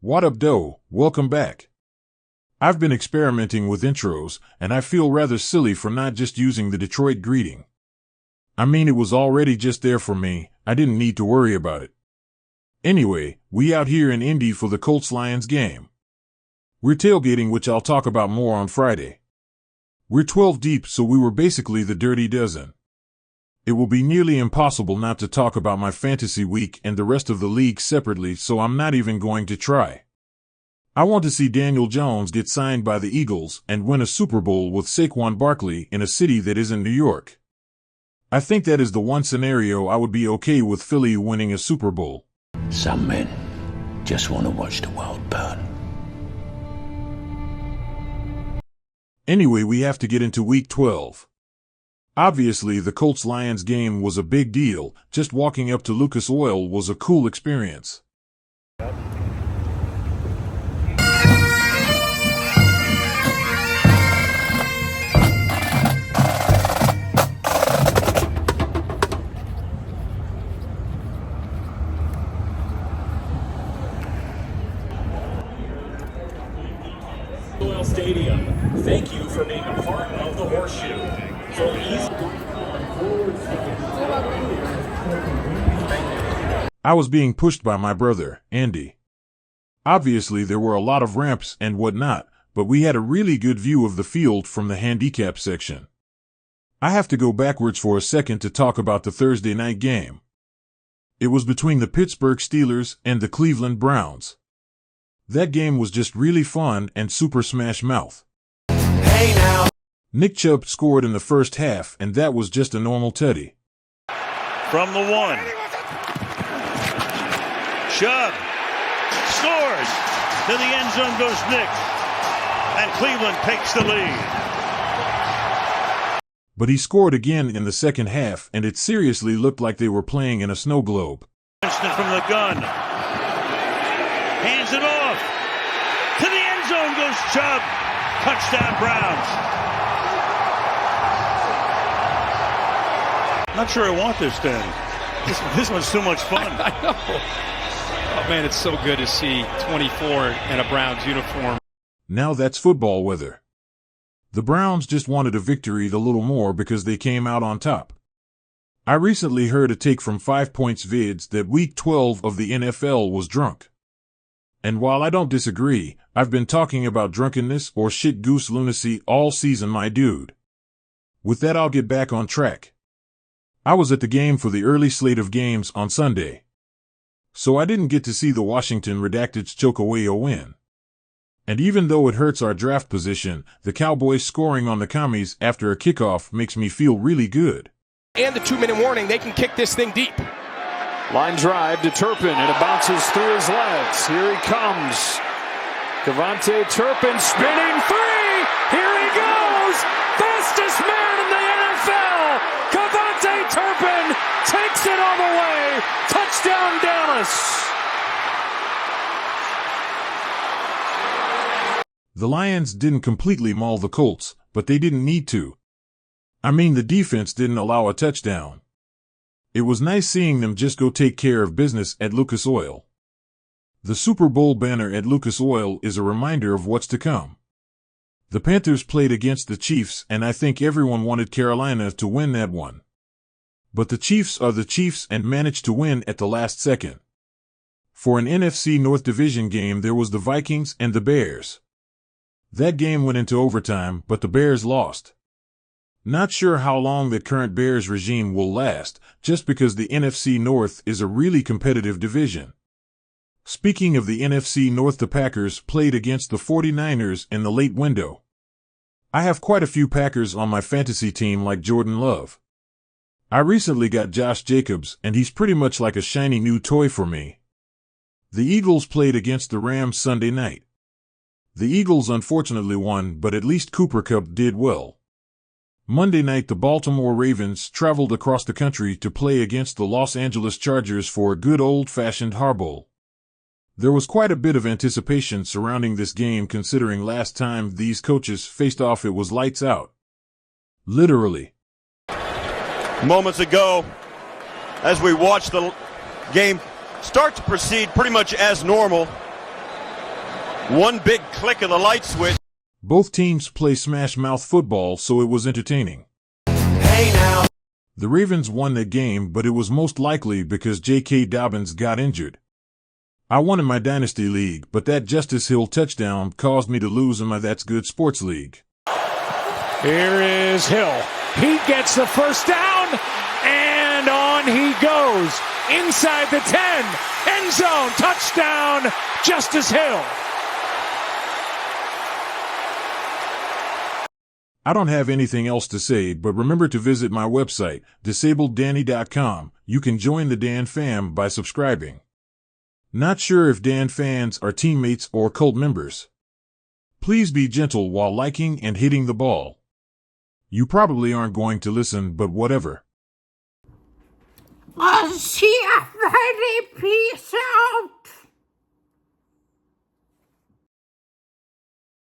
What up, doe? Welcome back. I've been experimenting with intros, and I feel rather silly for not just using the Detroit greeting. I mean, it was already just there for me. I didn't need to worry about it. Anyway, we out here in Indy for the Colts-Lions game. We're tailgating, which I'll talk about more on Friday. We're 12 deep, so we were basically the dirty dozen. It will be nearly impossible not to talk about my fantasy week and the rest of the league separately, so I'm not even going to try. I want to see Daniel Jones get signed by the Eagles and win a Super Bowl with Saquon Barkley in a city that isn't New York. I think that is the one scenario I would be okay with Philly winning a Super Bowl. Some men just want to watch the world burn. Anyway, we have to get into Week 12. Obviously, the Colts-Lions game was a big deal. Just walking up to Lucas Oil was a cool experience. Oil Stadium. Thank you for being a part of the Horseshoe. I was being pushed by my brother, Andy. Obviously, there were a lot of ramps and whatnot, but we had a really good view of the field from the handicap section. I have to go backwards for a second to talk about the Thursday night game. It was between the Pittsburgh Steelers and the Cleveland Browns. That game was just really fun and super smash mouth. Hey now. Nick Chubb scored in the first half, and that was just a normal tutty. From the one. Chubb scores. To the end zone goes Nick. And Cleveland takes the lead. But he scored again in the second half, and it seriously looked like they were playing in a snow globe. Winston from the gun. Hands it off. To the end zone goes Chubb. Touchdown Browns. Not sure I want this then. This one's too much fun. I know. Oh man, it's so good to see 24 in a Browns uniform. Now that's football weather. The Browns just wanted a victory a little more because they came out on top. I recently heard a take from 5 Points Vids that Week 12 of the NFL was drunk. And while I don't disagree, I've been talking about drunkenness or shit goose lunacy all season, my dude. With that, I'll get back on track. I was at the game for the early slate of games on Sunday. So I didn't get to see the Washington Redacteds choke away a win. And even though it hurts our draft position, the Cowboys scoring on the commies after a kickoff makes me feel really good. And the 2-minute warning, they can kick this thing deep. Line drive to Turpin, and it bounces through his legs. Here he comes. Devontae Turpin spinning three. Here he goes. Fastest man in the NFL. Devontae Turpin takes it all the way. Touchdown Dallas. The Lions didn't completely maul the Colts, but they didn't need to. I mean, the defense didn't allow a touchdown. It was nice seeing them just go take care of business at Lucas Oil. The Super Bowl banner at Lucas Oil is a reminder of what's to come. The Panthers played against the Chiefs, and I think everyone wanted Carolina to win that one. But the Chiefs are the Chiefs and managed to win at the last second. For an NFC North Division game, there was the Vikings and the Bears. That game went into overtime, but the Bears lost. Not sure how long the current Bears regime will last, just because the NFC North is a really competitive division. Speaking of the NFC North, the Packers played against the 49ers in the late window. I have quite a few Packers on my fantasy team, like Jordan Love. I recently got Josh Jacobs, and he's pretty much like a shiny new toy for me. The Eagles played against the Rams Sunday night. The Eagles unfortunately won, but at least Cooper Kupp did well. Monday night, the Baltimore Ravens traveled across the country to play against the Los Angeles Chargers for a good old-fashioned Harbowl. There was quite a bit of anticipation surrounding this game, considering last time these coaches faced off it was lights out. Literally. Moments ago, as we watched the game start to proceed pretty much as normal, One big click of the light switch. Both teams play smash mouth football, so it was entertaining. Hey now. The Ravens won the game, but it was most likely because J.K. Dobbins got injured. I won in my Dynasty League, but that Justice Hill touchdown caused me to lose in my That's Good Sports League. Here is Hill. He gets the first down, and on he goes. Inside the 10, end zone, touchdown, Justice Hill. I don't have anything else to say, but remember to visit my website, disableddanny.com. You can join the Dan fam by subscribing. Not sure if Dan fans are teammates or cult members. Please be gentle while liking and hitting the ball. You probably aren't going to listen, but whatever. Was he a pretty piece of